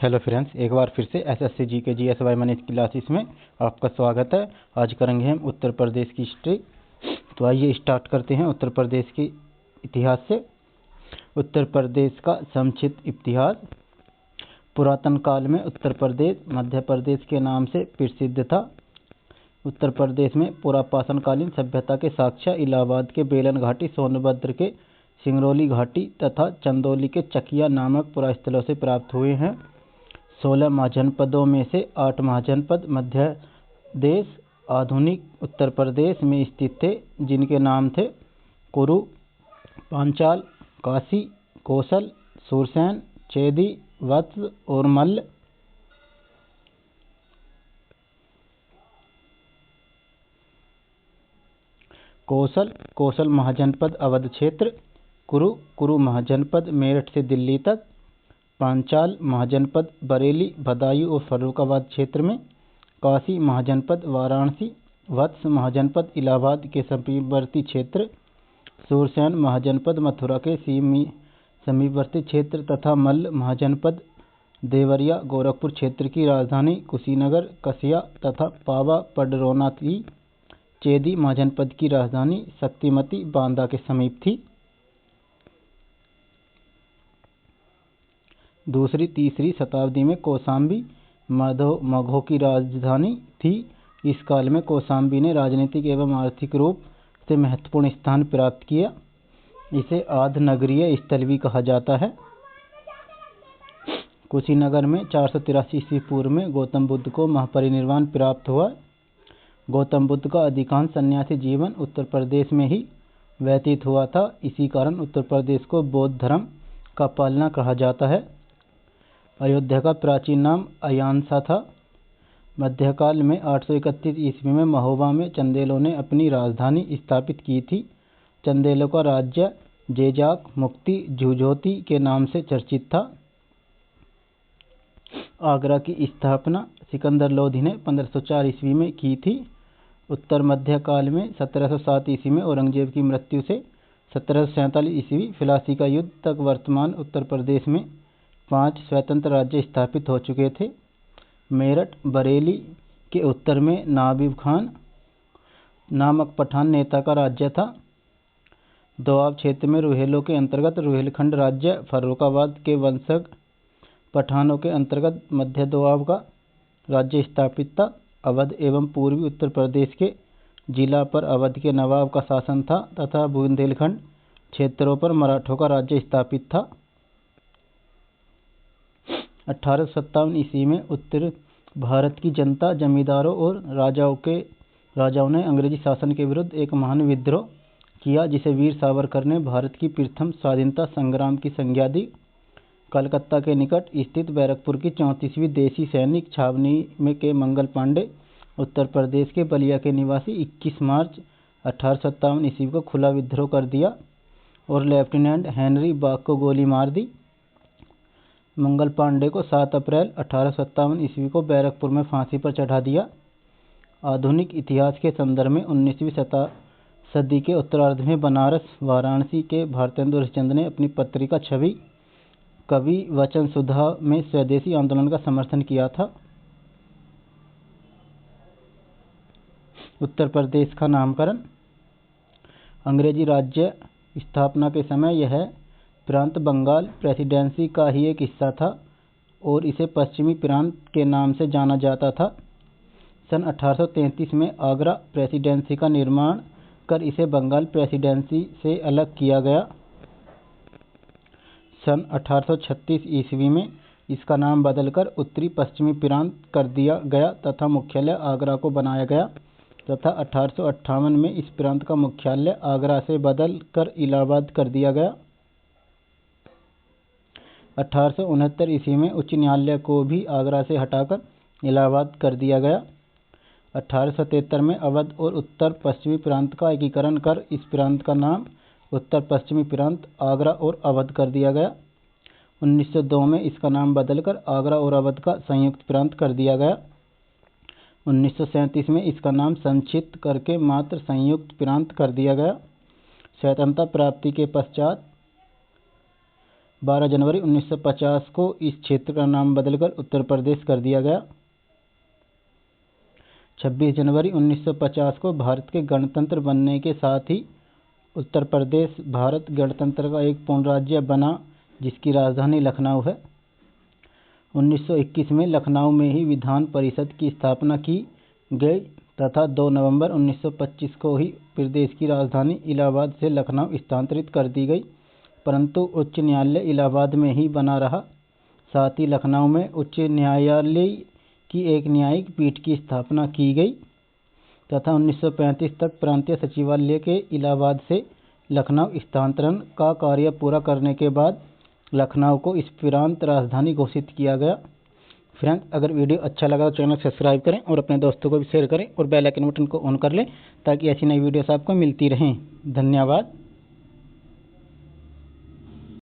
Hello friends, एक बार फिर से एसएससी जी के GS मनीष क्लासेस में आपका स्वागत है। आज करेंगे हम उत्तर प्रदेश की हिस्ट्री। तो आइए स्टार्ट करते हैं उत्तर प्रदेश के इतिहास से। उत्तर प्रदेश का संक्षिप्त इतिहास। पुरातन काल में उत्तर प्रदेश मध्य प्रदेश के नाम से प्रसिद्ध था। उत्तर प्रदेश में पुरापाषाणकालीन सभ्यता के साक्ष्य इलाहाबाद के बेलन घाटी, सोनभद्र के सिंगरौली घाटी तथा चंदौली के चकिया नामक पुरास्थलों से प्राप्त हुए हैं। 16 महाजनपदों में से 8 महाजनपद मध्य देश आधुनिक उत्तर प्रदेश में स्थित थे, जिनके नाम थे कुरु, पांचाल, काशी, कौशल, सूरसेन, चेदी, वत्स और मल्ल। कौशल महाजनपद अवध क्षेत्र, कुरु महाजनपद मेरठ से दिल्ली तक, पांचाल महाजनपद बरेली, बदायूं और फर्रुखाबाद क्षेत्र में, काशी महाजनपद वाराणसी, वत्स महाजनपद इलाहाबाद के समीपवर्ती क्षेत्र, सूरसेन महाजनपद मथुरा के समीपवर्ती क्षेत्र तथा मल्ल महाजनपद देवरिया गोरखपुर क्षेत्र की राजधानी कुशीनगर, कसिया तथा पावा पडरौना थी। चेदी महाजनपद की राजधानी शक्तिमती बांदा के समीप थी। दूसरी तीसरी शताब्दी में कौशाम्बी मगधों की राजधानी थी। इस काल में कौशाम्बी ने राजनीतिक एवं आर्थिक रूप से महत्वपूर्ण स्थान प्राप्त किया। इसे आध नगरीय स्थल भी कहा जाता है। कुशीनगर में 483 ईस्वी पूर्व में गौतम बुद्ध को महापरिनिर्वाण प्राप्त हुआ। गौतम बुद्ध का अधिकांश सन्यासी जीवन उत्तर प्रदेश में ही व्यतीत हुआ था। इसी कारण उत्तर प्रदेश को बौद्ध धर्म का पालना कहा जाता है। अयोध्या का प्राचीन नाम अयांसा था। मध्यकाल में 831 ईस्वी में महोबा में चंदेलों ने अपनी राजधानी स्थापित की थी। चंदेलों का राज्य जेजाक मुक्ति झुझोती के नाम से चर्चित था। आगरा की स्थापना सिकंदर लोधी ने 1504 ईस्वी में की थी। उत्तर मध्यकाल में 1707 ईस्वी में औरंगजेब की मृत्यु से 1747 ईस्वी फिलासी का युद्ध तक वर्तमान उत्तर प्रदेश में 5 स्वतंत्र राज्य स्थापित हो चुके थे। मेरठ बरेली के उत्तर में नाबिब खान नामक पठान नेता का राज्य था। दोआब क्षेत्र में रुहेलों के अंतर्गत रुहेलखंड राज्य, फर्रुखाबाद के वंशज पठानों के अंतर्गत मध्य दोआब का राज्य स्थापित था। अवध एवं पूर्वी उत्तर प्रदेश के जिला पर अवध के नवाब का शासन था तथा बुंदेलखंड क्षेत्रों पर मराठों का राज्य स्थापित था। 1857 ईस्वी में उत्तर भारत की जनता, जमींदारों और राजाओं ने अंग्रेजी शासन के विरुद्ध एक महान विद्रोह किया, जिसे वीर सावरकर ने भारत की प्रथम स्वाधीनता संग्राम की संज्ञा दी। कलकत्ता के निकट स्थित बैरकपुर की 34वीं देशी सैनिक छावनी में के मंगल पांडे, उत्तर प्रदेश के बलिया के निवासी, 21 मार्च 1857 ईस्वी को खुला विद्रोह कर दिया और लेफ्टिनेंट हेनरी बाग को गोली मार दी। मंगल पांडे को 7 अप्रैल 1857 ईस्वी को बैरकपुर में फांसी पर चढ़ा दिया। आधुनिक इतिहास के संदर्भ में 19वीं सदी के उत्तरार्ध में बनारस वाराणसी के भारतेंदु हरिश्चंद्र ने अपनी पत्रिका छवि कवि वचन सुधा में स्वदेशी आंदोलन का समर्थन किया था। उत्तर प्रदेश का नामकरण। अंग्रेजी राज्य स्थापना के समय यह प्रांत बंगाल प्रेसिडेंसी का ही एक हिस्सा था और इसे पश्चिमी प्रांत के नाम से जाना जाता था। सन 1833 में आगरा प्रेसिडेंसी का निर्माण कर इसे बंगाल प्रेसिडेंसी से अलग किया गया। सन 1836 ईस्वी में इसका नाम बदलकर उत्तरी पश्चिमी प्रांत कर दिया गया तथा मुख्यालय आगरा को बनाया गया तथा 1858 में इस प्रांत का मुख्यालय आगरा से बदल कर इलाहाबाद कर दिया गया। 1869 ईस्वी में उच्च न्यायालय को भी आगरा से हटाकर इलाहाबाद कर दिया गया। 1873 में अवध और उत्तर पश्चिमी प्रांत का एकीकरण कर इस प्रांत का नाम उत्तर पश्चिमी प्रांत आगरा और अवध कर दिया गया। 1902 में इसका नाम बदलकर आगरा और अवध का संयुक्त प्रांत कर दिया गया। 1937 में इसका नाम संक्षिप्त करके मात्र संयुक्त प्रांत कर दिया गया। स्वतंत्रता प्राप्ति के पश्चात 12 जनवरी 1950 को इस क्षेत्र का नाम बदलकर उत्तर प्रदेश कर दिया गया। 26 जनवरी 1950 को भारत के गणतंत्र बनने के साथ ही उत्तर प्रदेश भारत गणतंत्र का एक पूर्ण राज्य बना, जिसकी राजधानी लखनऊ है। 1921 में लखनऊ में ही विधान परिषद की स्थापना की गई तथा 2 नवंबर 1925 को ही प्रदेश की राजधानी इलाहाबाद से लखनऊ स्थानांतरित कर दी गई, परंतु उच्च न्यायालय इलाहाबाद में ही बना रहा। साथ ही लखनऊ में उच्च न्यायालय की एक न्यायिक पीठ की स्थापना की गई तथा 1935 तक प्रांतीय सचिवालय के इलाहाबाद से लखनऊ स्थानांतरण का कार्य पूरा करने के बाद लखनऊ को इस प्रांत राजधानी घोषित किया गया। फ्रेंड्स, अगर वीडियो अच्छा लगा तो चैनल सब्सक्राइब करें और अपने दोस्तों को भी शेयर करें और बेल आइकन बटन को ऑन कर लें ताकि ऐसी नई वीडियोस आपको मिलती रहें। धन्यवाद।